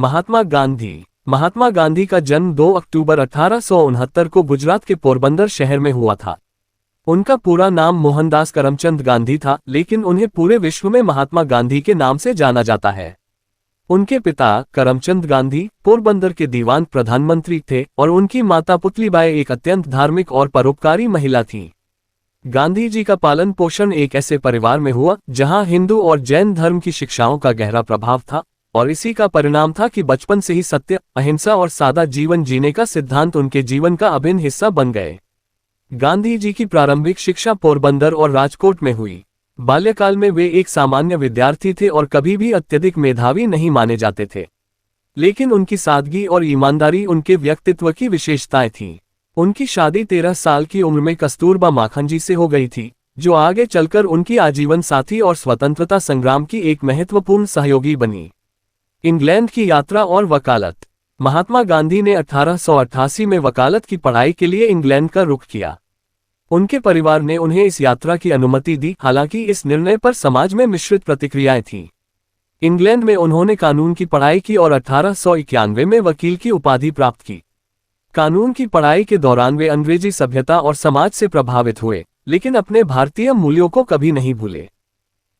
महात्मा गांधी का जन्म 2 अक्टूबर 1869 को गुजरात के पोरबंदर शहर में हुआ था। उनका पूरा नाम मोहनदास करमचंद गांधी था, लेकिन उन्हें पूरे विश्व में महात्मा गांधी के नाम से जाना जाता है। उनके पिता करमचंद गांधी पोरबंदर के दीवान प्रधानमंत्री थे और उनकी माता पुतलीबाई एक अत्यंत धार्मिक और परोपकारी महिला थीं। गांधी जी का पालन पोषण एक ऐसे परिवार में हुआ जहां हिंदू और जैन धर्म की शिक्षाओं का गहरा प्रभाव था, और इसी का परिणाम था कि बचपन से ही सत्य, अहिंसा और सादा जीवन जीने का सिद्धांत उनके जीवन का अभिन्न हिस्सा बन गए। गांधी जी की प्रारंभिक शिक्षा पोरबंदर और राजकोट में हुई। बाल्यकाल में वे एक सामान्य विद्यार्थी थे और कभी भी अत्यधिक मेधावी नहीं माने जाते थे, लेकिन उनकी सादगी और ईमानदारी उनके व्यक्तित्व की विशेषताएं थीं। उनकी शादी 13 साल की उम्र में कस्तूरबा माखन जी से हो गई थी, जो आगे चलकर उनकी आजीवन साथी और स्वतंत्रता संग्राम की एक महत्वपूर्ण सहयोगी बनी। इंग्लैंड की यात्रा और वकालत। महात्मा गांधी ने 1888 में वकालत की पढ़ाई के लिए इंग्लैंड का रुख किया। उनके परिवार ने उन्हें इस यात्रा की अनुमति दी, हालांकि इस निर्णय पर समाज में मिश्रित प्रतिक्रियाएं थीं। इंग्लैंड में उन्होंने कानून की पढ़ाई की और 1891 में वकील की उपाधि प्राप्त की। कानून की पढ़ाई के दौरान वे अंग्रेजी सभ्यता और समाज से प्रभावित हुए, लेकिन अपने भारतीय मूल्यों को कभी नहीं भूले।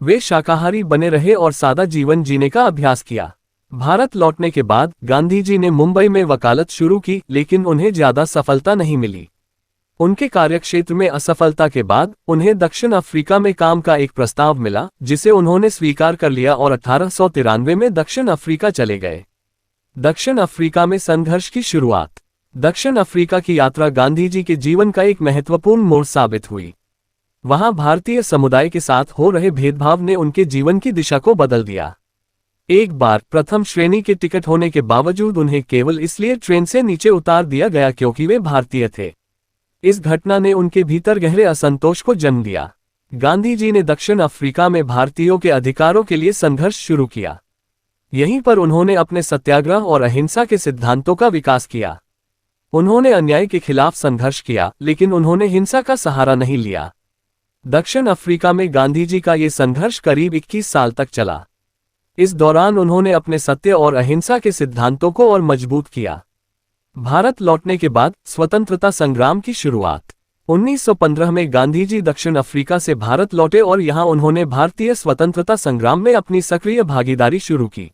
वे शाकाहारी बने रहे और सादा जीवन जीने का अभ्यास किया। भारत लौटने के बाद गांधी जी ने मुंबई में वकालत शुरू की, लेकिन उन्हें ज्यादा सफलता नहीं मिली। उनके कार्यक्षेत्र में असफलता के बाद उन्हें दक्षिण अफ्रीका में काम का एक प्रस्ताव मिला, जिसे उन्होंने स्वीकार कर लिया और 1893 में दक्षिण अफ्रीका चले गए। दक्षिण अफ्रीका में संघर्ष की शुरुआत। दक्षिण अफ्रीका की यात्रा गांधी जी के जीवन का एक महत्वपूर्ण मोड़ साबित हुई। वहां भारतीय समुदाय के साथ हो रहे भेदभाव ने उनके जीवन की दिशा को बदल दिया। एक बार प्रथम श्रेणी के टिकट होने के बावजूद उन्हें केवल इसलिए ट्रेन से नीचे उतार दिया गया क्योंकि वे भारतीय थे। इस घटना ने उनके भीतर गहरे असंतोष को जन्म दिया। गांधी जी ने दक्षिण अफ्रीका में भारतीयों के अधिकारों के लिए संघर्ष शुरू किया। यहीं पर उन्होंने अपने सत्याग्रह और अहिंसा के सिद्धांतों का विकास किया। उन्होंने अन्याय के खिलाफ संघर्ष किया, लेकिन उन्होंने हिंसा का सहारा नहीं लिया। दक्षिण अफ्रीका में गांधी जी का ये संघर्ष करीब 21 साल तक चला। इस दौरान उन्होंने अपने सत्य और अहिंसा के सिद्धांतों को और मजबूत किया। भारत लौटने के बाद स्वतंत्रता संग्राम की शुरुआत। 1915 में गांधी जी दक्षिण अफ्रीका से भारत लौटे और यहां उन्होंने भारतीय स्वतंत्रता संग्राम में अपनी सक्रिय भागीदारी शुरू की।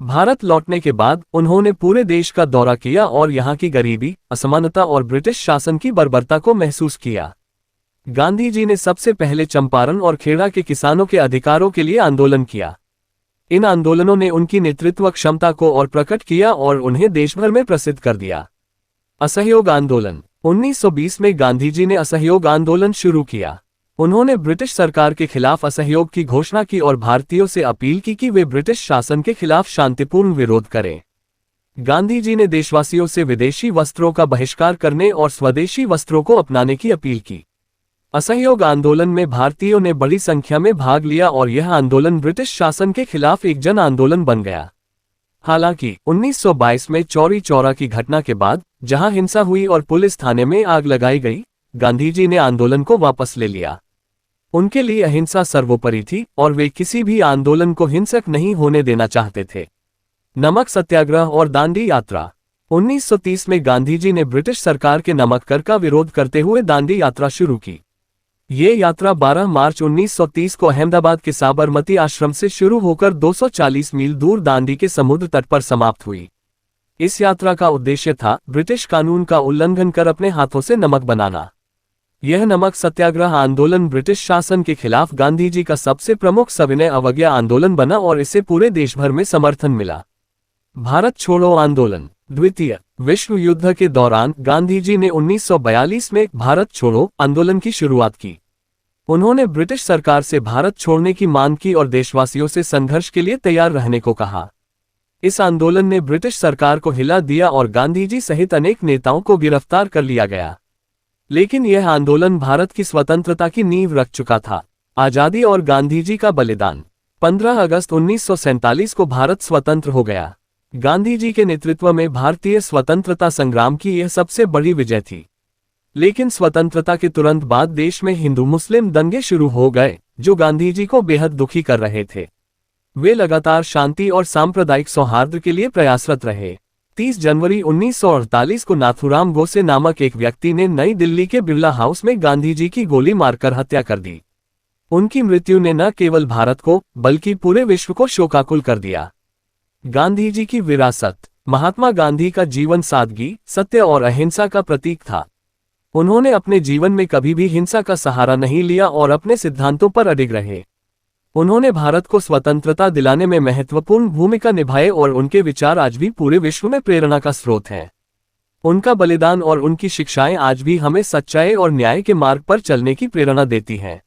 भारत लौटने के बाद उन्होंने पूरे देश का दौरा किया और यहां की गरीबी, असमानता और ब्रिटिश शासन की बर्बरता को महसूस किया। गांधी जी ने सबसे पहले चंपारण और खेड़ा के किसानों के अधिकारों के लिए आंदोलन किया। इन आंदोलनों ने उनकी नेतृत्व क्षमता को और प्रकट किया और उन्हें देशभर में प्रसिद्ध कर दिया। असहयोग आंदोलन। 1920 में गांधी जी ने असहयोग आंदोलन शुरू किया। उन्होंने ब्रिटिश सरकार के खिलाफ असहयोग की घोषणा की और भारतीयों से अपील की कि वे ब्रिटिश शासन के खिलाफ शांतिपूर्ण विरोध करें। गांधी जी ने देशवासियों से विदेशी वस्त्रों का बहिष्कार करने और स्वदेशी वस्त्रों को अपनाने की अपील की। असहयोग आंदोलन में भारतीयों ने बड़ी संख्या में भाग लिया और यह आंदोलन ब्रिटिश शासन के खिलाफ एक जन आंदोलन बन गया। हालांकि 1922 में चौरी चौरा की घटना के बाद, जहां हिंसा हुई और पुलिस थाने में आग लगाई गई, गांधी जी ने आंदोलन को वापस ले लिया। उनके लिए अहिंसा सर्वोपरि थी और वे किसी भी आंदोलन को हिंसक नहीं होने देना चाहते थे। नमक सत्याग्रह और दांडी यात्रा। 1930 में गांधी जी ने ब्रिटिश सरकार के नमक कर का विरोध करते हुए दांडी यात्रा शुरू की। ये यात्रा 12 मार्च 1930 को अहमदाबाद के साबरमती आश्रम से शुरू होकर 240 मील दूर दांडी के समुद्र तट पर समाप्त हुई। इस यात्रा का उद्देश्य था ब्रिटिश कानून का उल्लंघन कर अपने हाथों से नमक बनाना। यह नमक सत्याग्रह आंदोलन ब्रिटिश शासन के खिलाफ गांधी जी का सबसे प्रमुख सविनय अवज्ञा आंदोलन बना और इसे पूरे देश भर में समर्थन मिला। भारत छोड़ो आंदोलन। द्वितीय विश्व युद्ध के दौरान गांधी जी ने 1942 में भारत छोड़ो आंदोलन की शुरुआत की। उन्होंने ब्रिटिश सरकार से भारत छोड़ने की मांग की और देशवासियों से संघर्ष के लिए तैयार रहने को कहा। इस आंदोलन ने ब्रिटिश सरकार को हिला दिया और गांधी जी सहित अनेक नेताओं को गिरफ्तार कर लिया गया। लेकिन यह आंदोलन भारत की स्वतंत्रता की नींव रख चुका था। आजादी और गांधी जी का बलिदान। 15 अगस्त 1947 को भारत स्वतंत्र हो गया। गांधी जी के नेतृत्व में भारतीय स्वतंत्रता संग्राम की यह सबसे बड़ी विजय थी। लेकिन स्वतंत्रता के तुरंत बाद देश में हिंदू मुस्लिम दंगे शुरू हो गए, जो गांधी जी को बेहद दुखी कर रहे थे। वे लगातार शांति और सांप्रदायिक सौहार्द के लिए प्रयासरत रहे। 30 जनवरी 1948 को नाथूराम गोसे नामक एक व्यक्ति ने नई दिल्ली के बिरला हाउस में गांधी जी की गोली मारकर हत्या कर दी। उनकी मृत्यु ने न केवल भारत को बल्कि पूरे विश्व को शोकाकुल कर दिया। गांधी जी की विरासत। महात्मा गांधी का जीवन सादगी, सत्य और अहिंसा का प्रतीक था। उन्होंने अपने जीवन में कभी भी हिंसा का सहारा नहीं लिया और अपने सिद्धांतों पर अडिग रहे। उन्होंने भारत को स्वतंत्रता दिलाने में महत्वपूर्ण भूमिका निभाई और उनके विचार आज भी पूरे विश्व में प्रेरणा का स्रोत हैं। उनका बलिदान और उनकी शिक्षाएं आज भी हमें सच्चाई और न्याय के मार्ग पर चलने की प्रेरणा देती हैं।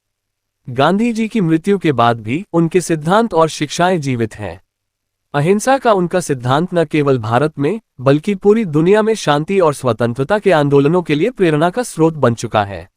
गांधी जी की मृत्यु के बाद भी उनके सिद्धांत और शिक्षाएं जीवित हैं। अहिंसा का उनका सिद्धांत न केवल भारत में बल्कि पूरी दुनिया में शांति और स्वतंत्रता के आंदोलनों के लिए प्रेरणा का स्रोत बन चुका है।